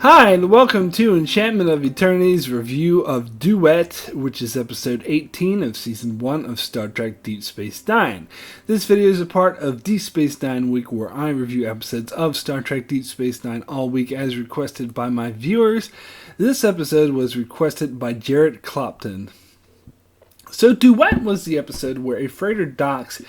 Hi, and welcome to Enchantment of Eternity's review of Duet, which is episode 18 of season 1 of Star Trek Deep Space Nine. This video is a part of Deep Space Nine Week, where I review episodes of Star Trek Deep Space Nine all week as requested by my viewers. This episode was requested by Jarrett Clopton. So Duet was the episode where a freighter docks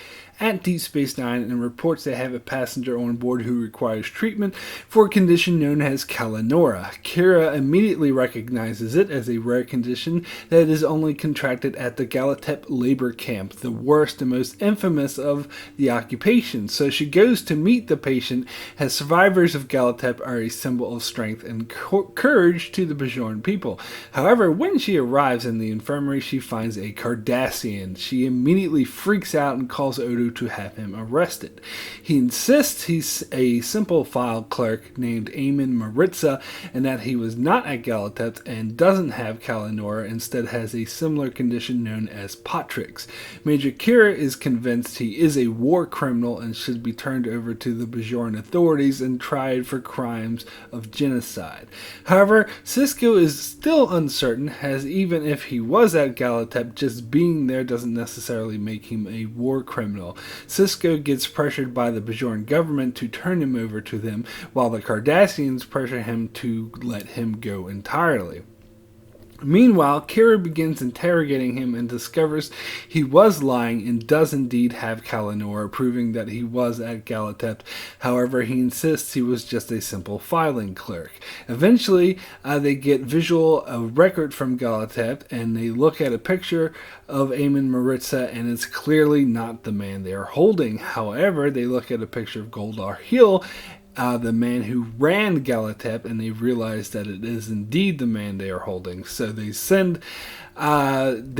at Deep Space Nine and reports they have a passenger on board who requires treatment for a condition known as Kalanora. Kira immediately recognizes it as a rare condition that is only contracted at the Galatep labor camp, the worst and most infamous of the occupation. So she goes to meet the patient, as survivors of Galatep are a symbol of strength and courage to the Bajoran people. However, when she arrives in the infirmary, she finds a Cardassian. She immediately freaks out and calls Odo to have him arrested. He insists he's a simple file clerk named Maritza, and that he was not at Galatep and doesn't have Kalanora, instead has a similar condition known as Potrix. Major Kira is convinced he is a war criminal and should be turned over to the Bajoran authorities and tried for crimes of genocide. However, Sisko is still uncertain, as even if he was at Galatep, just being there doesn't necessarily make him a war criminal. Sisko gets pressured by the Bajoran government to turn him over to them, while the Cardassians pressure him to let him go entirely. Meanwhile, Kira begins interrogating him and discovers he was lying and does indeed have Kalanora, proving that he was at Galatep. However, he insists he was just a simple filing clerk. Eventually, they get visual record from Galatep, and they look at a picture of Maritza, and it's clearly not the man they are holding. However, they look at a picture of Goldar Hill, the man who ran Galatep, and they realize that it is indeed the man they are holding. So they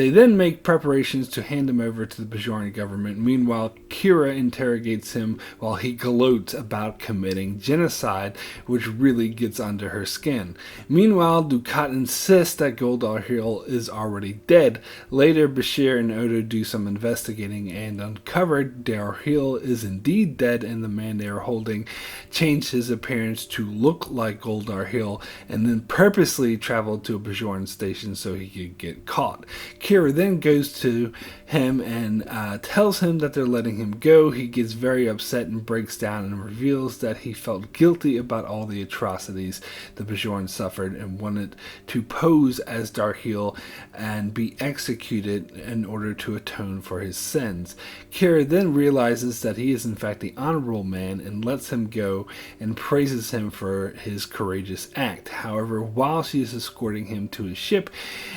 then make preparations to hand him over to the Bajoran government. Meanwhile, Kira interrogates him while he gloats about committing genocide, which really gets under her skin. Meanwhile, Dukat insists that Goldar Hill is already dead. Later, Bashir and Odo do some investigating and uncover Dar Hill is indeed dead, and the man they are holding changed his appearance to look like Goldar Hill and then purposely traveled to a Bajoran station so he could get caught. Kira then goes to him and tells him that they're letting him go. He gets very upset and breaks down and reveals that he felt guilty about all the atrocities the Bajoran suffered and wanted to pose as Darheel and be executed in order to atone for his sins. Kira then realizes that he is in fact the honorable man and lets him go and praises him for his courageous act. However, while she is escorting him to his ship,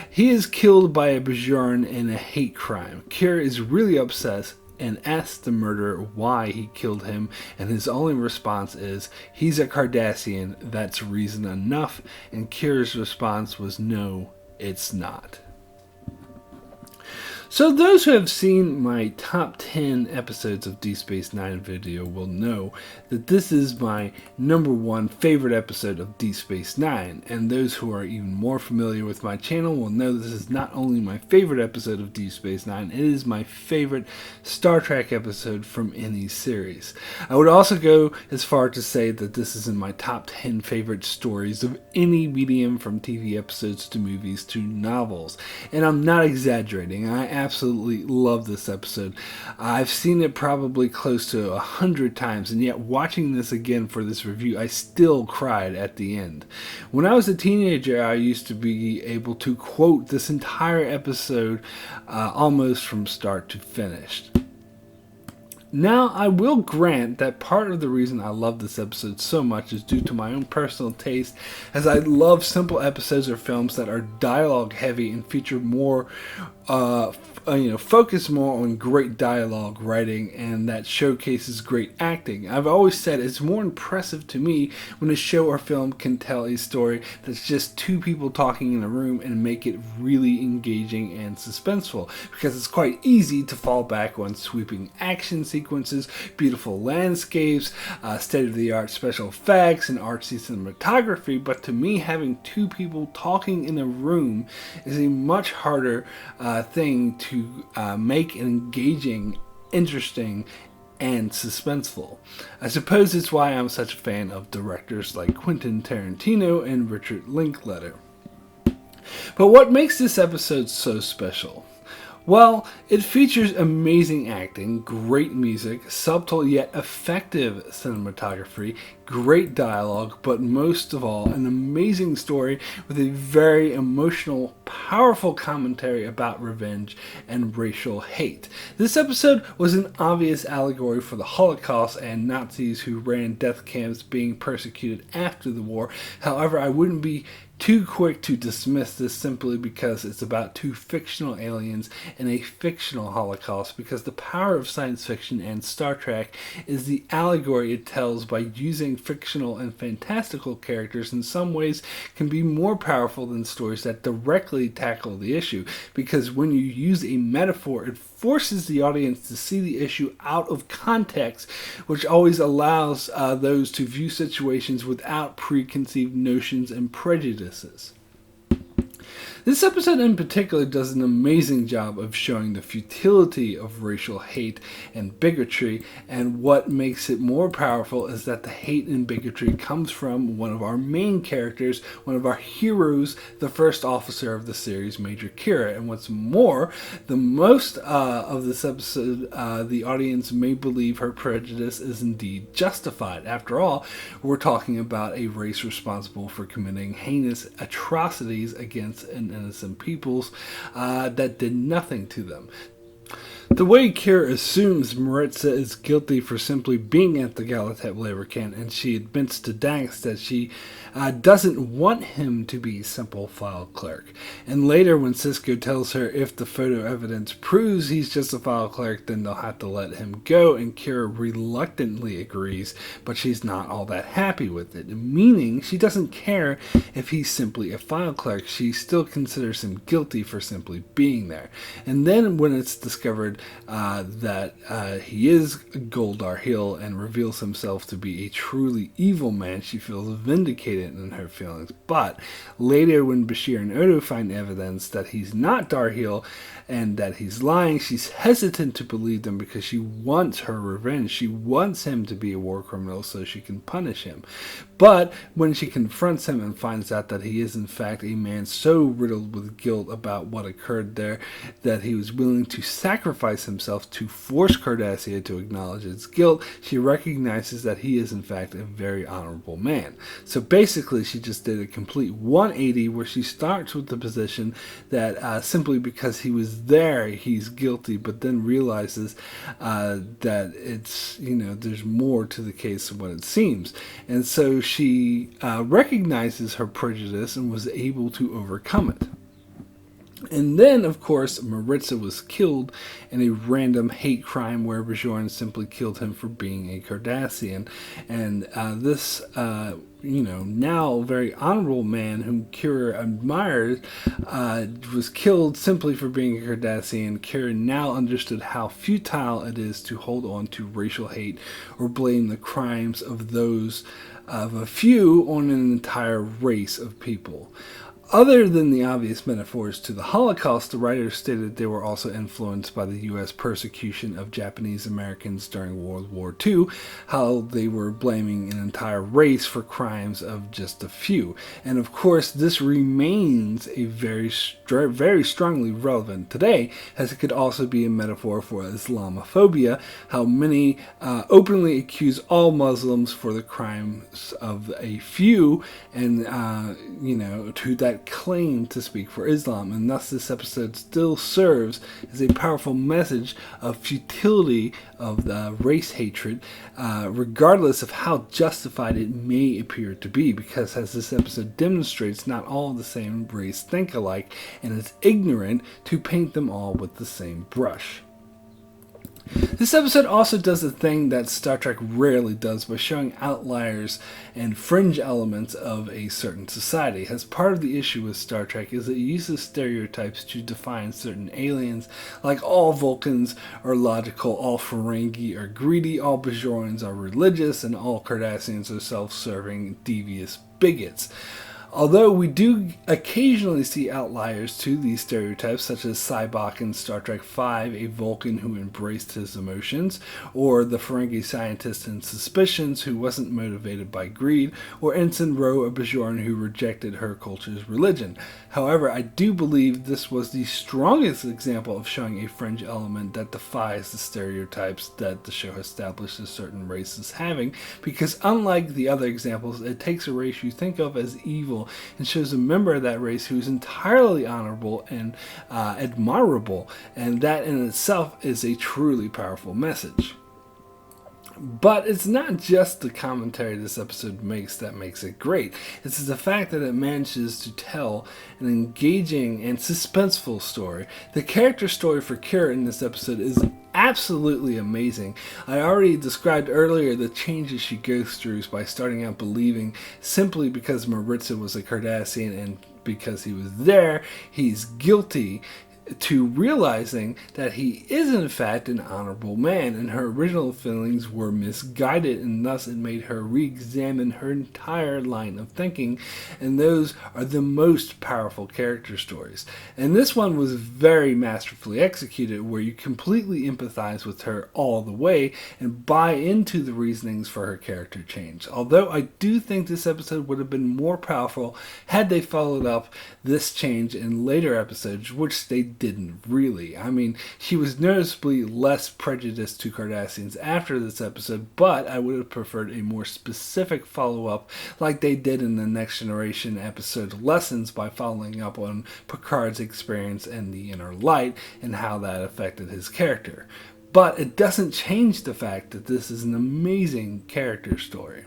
he is killed by a Bajoran in a hate crime. Kira is really upset and asks the murderer why he killed him, and his only response is, "He's a Cardassian, that's reason enough," and Kira's response was, "No, it's not." So those who have seen my top 10 episodes of Deep Space Nine video will know that this is my number one favorite episode of Deep Space Nine, and those who are even more familiar with my channel will know this is not only my favorite episode of Deep Space Nine, it is my favorite Star Trek episode from any series. I would also go as far to say that this is in my top 10 favorite stories of any medium, from TV episodes to movies to novels, and I'm not exaggerating. I absolutely love this episode. I've seen it probably close to 100 times, and yet watching this again for this review, I still cried at the end. When I was a teenager, I used to be able to quote this entire episode almost from start to finish. Now, I will grant that part of the reason I love this episode so much is due to my own personal taste, as I love simple episodes or films that are dialogue heavy and feature more focus more on great dialogue writing and that showcases great acting. I've always said it's more impressive to me when a show or film can tell a story that's just two people talking in a room and make it really engaging and suspenseful, because it's quite easy to fall back on sweeping action sequences, beautiful landscapes, state-of-the-art special effects, and artsy cinematography. But to me, having two people talking in a room is a much harder thing to make engaging, interesting, and suspenseful. I suppose it's why I'm such a fan of directors like Quentin Tarantino and Richard Linklater. But what makes this episode so special? Well, it features amazing acting, great music, subtle yet effective cinematography, great dialogue, but most of all, an amazing story with a very emotional, powerful commentary about revenge and racial hate. This episode was an obvious allegory for the Holocaust and Nazis who ran death camps being persecuted after the war. However, I wouldn't be too quick to dismiss this simply because it's about two fictional aliens and a fictional Holocaust, because the power of science fiction and Star Trek is the allegory it tells by using fictional and fantastical characters in some ways can be more powerful than stories that directly tackle the issue, because when you use a metaphor, it forces the audience to see the issue out of context, which always allows those to view situations without preconceived notions and prejudices. This episode in particular does an amazing job of showing the futility of racial hate and bigotry, and what makes it more powerful is that the hate and bigotry comes from one of our main characters, one of our heroes, the first officer of the series, Major Kira. And what's more, the most of this episode, the audience may believe her prejudice is indeed justified. After all, we're talking about a race responsible for committing heinous atrocities against an innocent peoples that did nothing to them. The way Kira assumes Maritza is guilty for simply being at the Galatep labor camp, and she admits to Dax that she doesn't want him to be a simple file clerk. And later when Cisco tells her if the photo evidence proves he's just a file clerk, then they'll have to let him go, and Kira reluctantly agrees, but she's not all that happy with it, meaning she doesn't care if he's simply a file clerk. She still considers him guilty for simply being there. And then when it's discovered that he is Goldar Hill and reveals himself to be a truly evil man, she feels vindicated in her feelings. But later when Bashir and Odo find evidence that he's not Darhill and that he's lying, she's hesitant to believe them because she wants her revenge. She wants him to be a war criminal so she can punish him. But when she confronts him and finds out that he is in fact a man so riddled with guilt about what occurred there that he was willing to sacrifice himself to force Cardassia to acknowledge its guilt, she recognizes that he is in fact a very honorable man. So basically she just did a complete 180 where she starts with the position that simply because he was there he's guilty, but then realizes that it's, there's more to the case than what it seems. And so she recognizes her prejudice and was able to overcome it. And then, of course, Maritza was killed in a random hate crime where Bajoran simply killed him for being a Cardassian. And this, now very honorable man whom Kira admired was killed simply for being a Cardassian. Kira now understood how futile it is to hold on to racial hate or blame the crimes of those of a few on an entire race of people. Other than the obvious metaphors to the Holocaust, the writers stated they were also influenced by the U.S. persecution of Japanese Americans during World War II, how they were blaming an entire race for crimes of just a few. And of course, this remains a very strongly relevant today, as it could also be a metaphor for Islamophobia, how many openly accuse all Muslims for the crimes of a few, and, to that claim to speak for Islam. And thus this episode still serves as a powerful message of futility of the race hatred, regardless of how justified it may appear to be, because as this episode demonstrates, not all of the same race think alike, and it's ignorant to paint them all with the same brush. This episode also does a thing that Star Trek rarely does by showing outliers and fringe elements of a certain society. As part of the issue with Star Trek is it uses stereotypes to define certain aliens, like all Vulcans are logical, all Ferengi are greedy, all Bajorans are religious, and all Cardassians are self-serving, devious bigots. Although we do occasionally see outliers to these stereotypes, such as Sybok in Star Trek V, a Vulcan who embraced his emotions, or the Ferengi scientist in Suspicions who wasn't motivated by greed, or Ensign Ro, a Bajoran who rejected her culture's religion. However, I do believe this was the strongest example of showing a fringe element that defies the stereotypes that the show establishes certain races having, because unlike the other examples, it takes a race you think of as evil and shows a member of that race who is entirely honorable and admirable, and that in itself is a truly powerful message. But it's not just the commentary this episode makes that makes it great. It's the fact that it manages to tell an engaging and suspenseful story. The character story for Kira in this episode is absolutely amazing. I already described earlier the changes she goes through by starting out believing simply because Maritza was a Cardassian and because he was there, he's guilty, to realizing that he is in fact an honorable man, and her original feelings were misguided, and thus it made her re-examine her entire line of thinking, and those are the most powerful character stories. And this one was very masterfully executed, where you completely empathize with her all the way and buy into the reasonings for her character change. Although I do think this episode would have been more powerful had they followed up this change in later episodes, which they didn't really. I mean, she was noticeably less prejudiced to Cardassians after this episode, but I would have preferred a more specific follow-up like they did in the Next Generation episode Lessons, by following up on Picard's experience in the Inner Light and how that affected his character. But it doesn't change the fact that this is an amazing character story.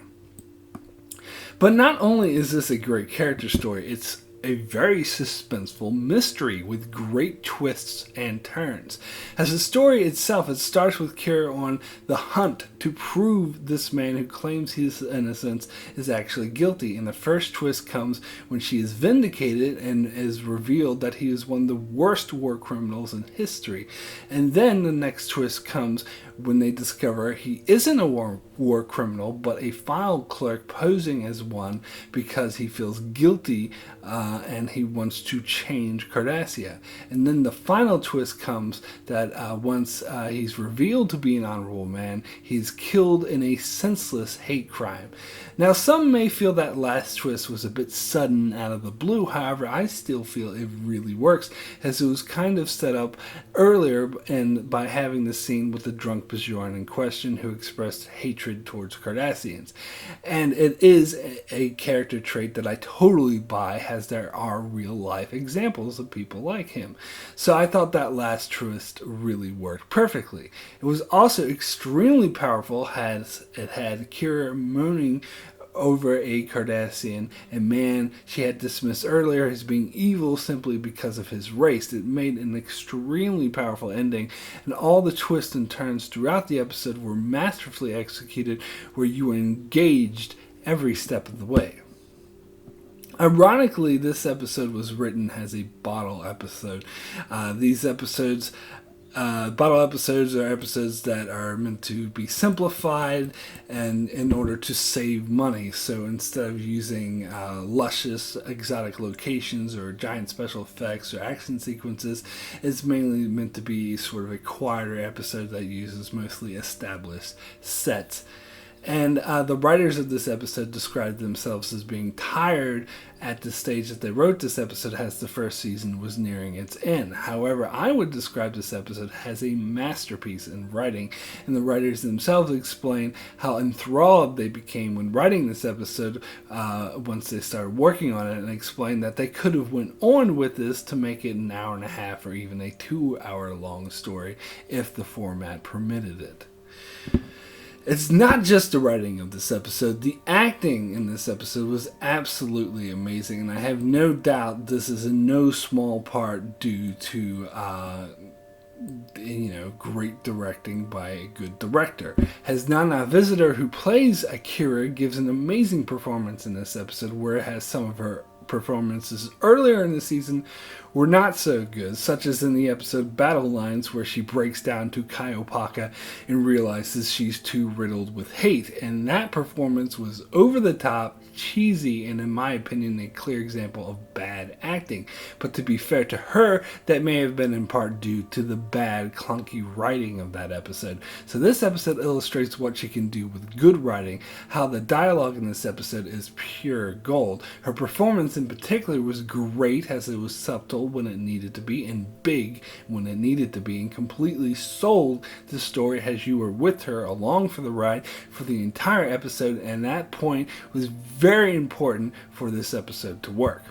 But not only is this a great character story, it's a very suspenseful mystery with great twists and turns. As the story itself, it starts with Kira on the hunt to prove this man who claims his innocence is actually guilty, and the first twist comes when she is vindicated and is revealed that he is one of the worst war criminals in history. And then the next twist comes when they discover he isn't a war criminal, but a file clerk posing as one because he feels guilty and he wants to change Cardassia. And then the final twist comes that once he's revealed to be an honorable man, he's killed in a senseless hate crime. Now, some may feel that last twist was a bit sudden out of the blue. However, I still feel it really works, as it was kind of set up earlier and by having the scene with the drunk Bajoran in question who expressed hatred towards Cardassians. And it is a character trait that I totally buy, as there are real life examples of people like him. So I thought that last twist really worked perfectly. It was also extremely powerful, as it had Kira moaning over a Cardassian, a man she had dismissed earlier as being evil simply because of his race. It made an extremely powerful ending, and all the twists and turns throughout the episode were masterfully executed, where you were engaged every step of the way. Ironically, this episode was written as a bottle episode. These episodes Bottle episodes are episodes that are meant to be simplified and in order to save money. So instead of using luscious exotic locations or giant special effects or action sequences, it's mainly meant to be sort of a quieter episode that uses mostly established sets. And the writers of this episode described themselves as being tired at the stage that they wrote this episode, as the first season was nearing its end. However, I would describe this episode as a masterpiece in writing, and the writers themselves explain how enthralled they became when writing this episode once they started working on it, and explain that they could have went on with this to make it an hour and a half or even a 2-hour long story if the format permitted it. It's not just the writing of this episode. The acting in this episode was absolutely amazing, and I have no doubt this is in no small part due to great directing by a good director. As Nana Visitor, who plays Akira, gives an amazing performance in this episode, where it has some of her performances earlier in the season were not so good, such as in the episode Battle Lines, where she breaks down to Kaiopaka and realizes she's too riddled with hate. And that performance was over the top, cheesy, and in my opinion, a clear example of bad acting. But to be fair to her, that may have been in part due to the bad, clunky writing of that episode. So this episode illustrates what she can do with good writing, how the dialogue in this episode is pure gold. Her performance in particular was great, as it was subtle when it needed to be and big when it needed to be, and completely sold the story as you were with her along for the ride for the entire episode, and that point was very important for this episode to work.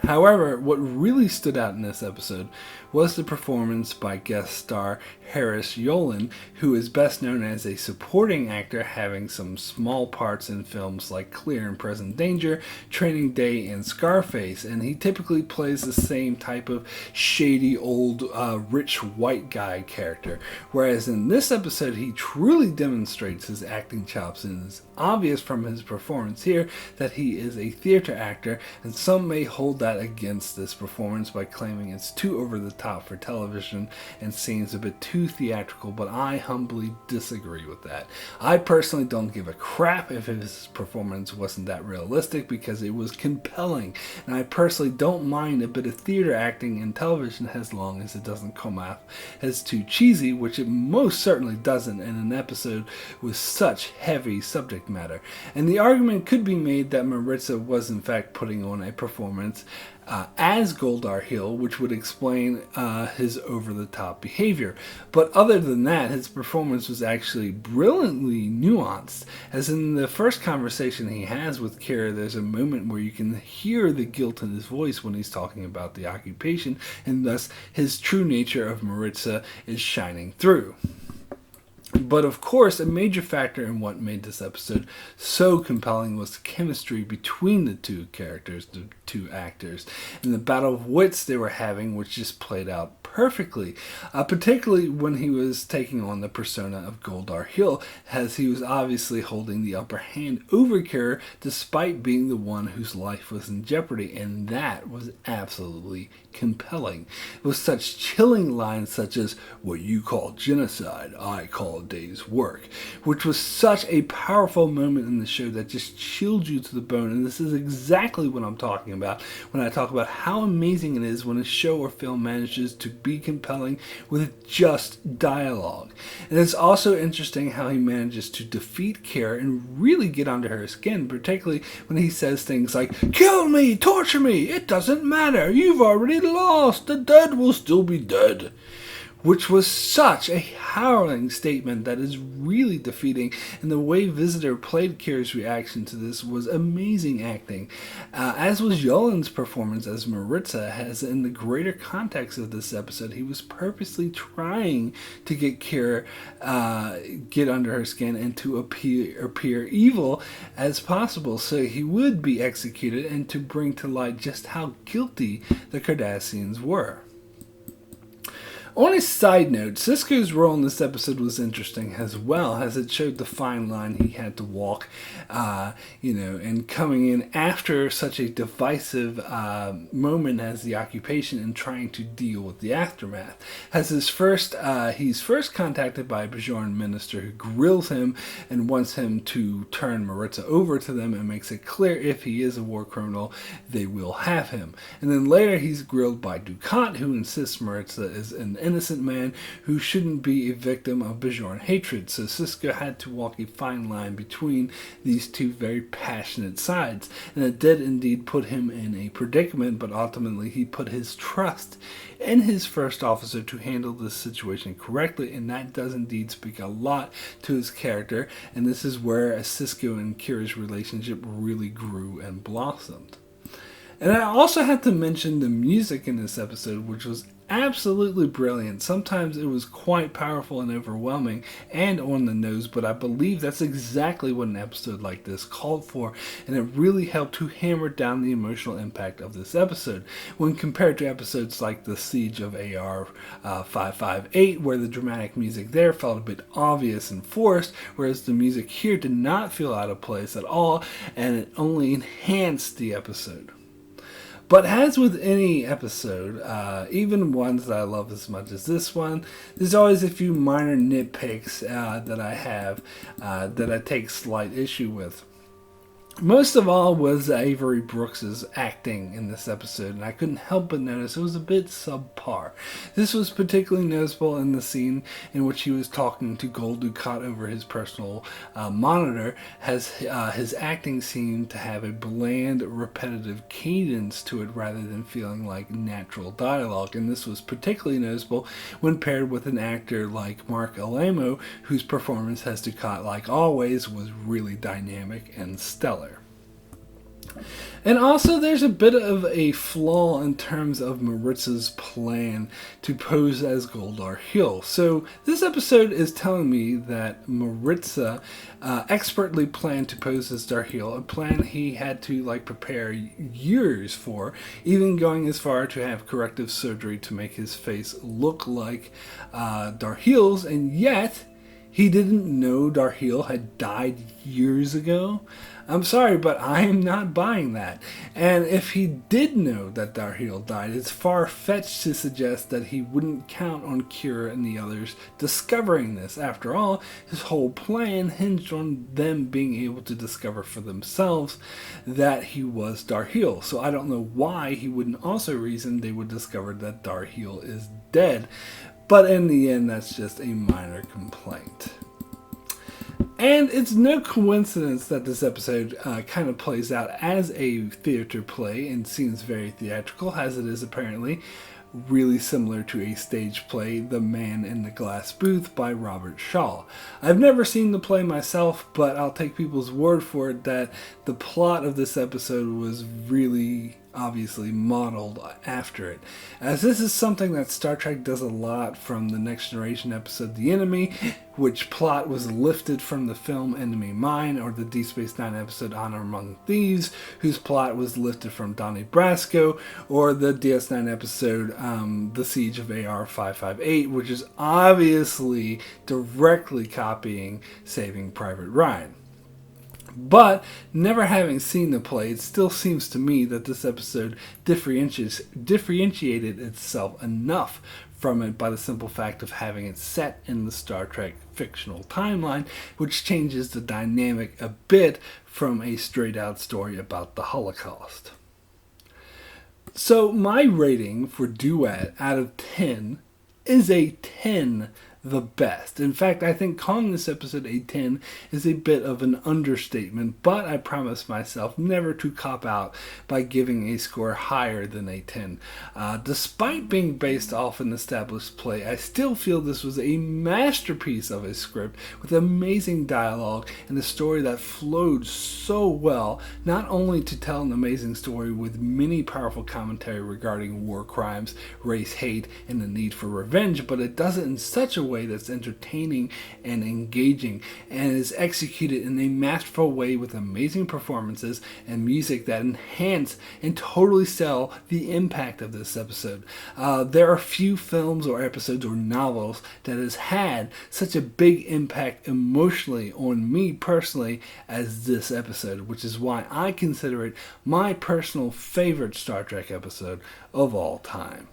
However, what really stood out in this episode was the performance by guest star Harris Yolen, who is best known as a supporting actor, having some small parts in films like Clear and Present Danger, Training Day, and Scarface, and he typically plays the same type of shady old rich white guy character, whereas in this episode he truly demonstrates his acting chops, and it's obvious from his performance here that he is a theater actor, and some may hold that against this performance by claiming it's too over the top for television and seems a bit too theatrical, but I humbly disagree with that. I personally don't give a crap if his performance wasn't that realistic, because it was compelling, and I personally don't mind a bit of theater acting in television as long as it doesn't come off as too cheesy, which it most certainly doesn't in an episode with such heavy subject matter. And the argument could be made that Maritza was in fact putting on a performance as Goldar Hill, which would explain his over-the-top behavior. But other than that, his performance was actually brilliantly nuanced. As in the first conversation he has with Kira, there's a moment where you can hear the guilt in his voice when he's talking about the occupation, and thus his true nature of Maritza is shining through. But of course, a major factor in what made this episode so compelling was the chemistry between the two characters, the two actors, and the battle of wits they were having, which just played out perfectly, particularly when he was taking on the persona of Goldar Hill, as he was obviously holding the upper hand over Kira despite being the one whose life was in jeopardy, and that was absolutely compelling. With such chilling lines such as, "What you call genocide, I call a day's work," which was such a powerful moment in the show that just chilled you to the bone. And this is exactly what I'm talking about when I talk about how amazing it is when a show or film manages to be compelling with just dialogue. And it's also interesting how he manages to defeat Kira and really get under her skin, particularly when he says things like, "Kill me, torture me, it doesn't matter, you've already lost, the dead will still be dead," which was such a harrowing statement that is really defeating, and the way Visitor played Kira's reaction to this was amazing acting, as was Yolen's performance as Maritza, as in the greater context of this episode, he was purposely trying to get Kira get under her skin and to appear evil as possible, so he would be executed, and to bring to light just how guilty the Cardassians were. On a side note, Sisko's role in this episode was interesting as well, as it showed the fine line he had to walk, and coming in after such a divisive moment as the occupation and trying to deal with the aftermath. As he's first contacted by a Bajoran minister who grills him and wants him to turn Maritza over to them and makes it clear if he is a war criminal, they will have him. And then later he's grilled by Ducat, who insists Maritza is an innocent man who shouldn't be a victim of Bajoran hatred. So Sisko had to walk a fine line between these two very passionate sides, and it did indeed put him in a predicament, but ultimately he put his trust in his first officer to handle this situation correctly, and that does indeed speak a lot to his character, and this is where Sisko and Kira's relationship really grew and blossomed. And I also have to mention the music in this episode, which was absolutely brilliant. Sometimes it was quite powerful and overwhelming and on the nose, but I believe that's exactly what an episode like this called for, and it really helped to hammer down the emotional impact of this episode when compared to episodes like The Siege of AR 558, where the dramatic music there felt a bit obvious and forced, whereas the music here did not feel out of place at all, and it only enhanced the episode. But as with any episode, even ones that I love as much as this one, there's always a few minor nitpicks that I have that I take slight issue with. Most of all was Avery Brooks' acting in this episode, and I couldn't help but notice it was a bit subpar. This was particularly noticeable in the scene in which he was talking to Gul Dukat over his personal monitor, as his acting seemed to have a bland, repetitive cadence to it rather than feeling like natural dialogue, and this was particularly noticeable when paired with an actor like Mark Alamo, whose performance as Dukat, like always, was really dynamic and stellar. And also, there's a bit of a flaw in terms of Maritza's plan to pose as Goldar Hill. So, this episode is telling me that Maritza expertly planned to pose as Darhiel, a plan he had to prepare years for, even going as far to have corrective surgery to make his face look like Darhiel's, and yet he didn't know Darhiel had died years ago. I'm sorry, but I am not buying that. And if he did know that Darhiel died, it's far-fetched to suggest that he wouldn't count on Kira and the others discovering this. After all, his whole plan hinged on them being able to discover for themselves that he was Darhiel. So I don't know why he wouldn't also reason they would discover that Darhiel is dead. But in the end, that's just a minor complaint. And it's no coincidence that this episode kind of plays out as a theater play and seems very theatrical, as it is apparently really similar to a stage play, The Man in the Glass Booth by Robert Shaw. I've never seen the play myself, but I'll take people's word for it that the plot of this episode was really obviously modeled after it, as this is something that Star Trek does a lot, from the Next Generation episode The Enemy, which plot was lifted from the film Enemy Mine, or the Deep Space Nine episode Honor Among Thieves, whose plot was lifted from Donnie Brasco, or the DS9 episode The Siege of AR 558, which is obviously directly copying Saving Private Ryan. But, never having seen the play, it still seems to me that this episode differentiated itself enough from it by the simple fact of having it set in the Star Trek fictional timeline, which changes the dynamic a bit from a straight-out story about the Holocaust. So, my rating for Duet out of 10 is a 10 the best. In fact, I think calling this episode a 10 is a bit of an understatement, but I promise myself never to cop out by giving a score higher than a 10. Despite being based off an established play, I still feel this was a masterpiece of a script with amazing dialogue and a story that flowed so well, not only to tell an amazing story with many powerful commentary regarding war crimes, race hate, and the need for revenge, but it does it in such a way that's entertaining and engaging, and is executed in a masterful way with amazing performances and music that enhance and totally sell the impact of this episode. There are few films or episodes or novels that has had such a big impact emotionally on me personally as this episode, which is why I consider it my personal favorite Star Trek episode of all time.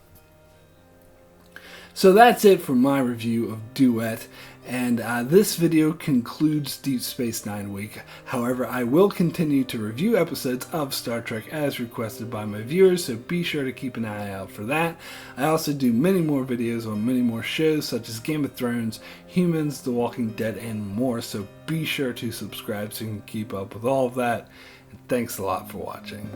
So that's it for my review of Duet, and this video concludes Deep Space Nine week. However, I will continue to review episodes of Star Trek as requested by my viewers, so be sure to keep an eye out for that. I also do many more videos on many more shows such as Game of Thrones, Humans, The Walking Dead, and more, so be sure to subscribe so you can keep up with all of that. And thanks a lot for watching.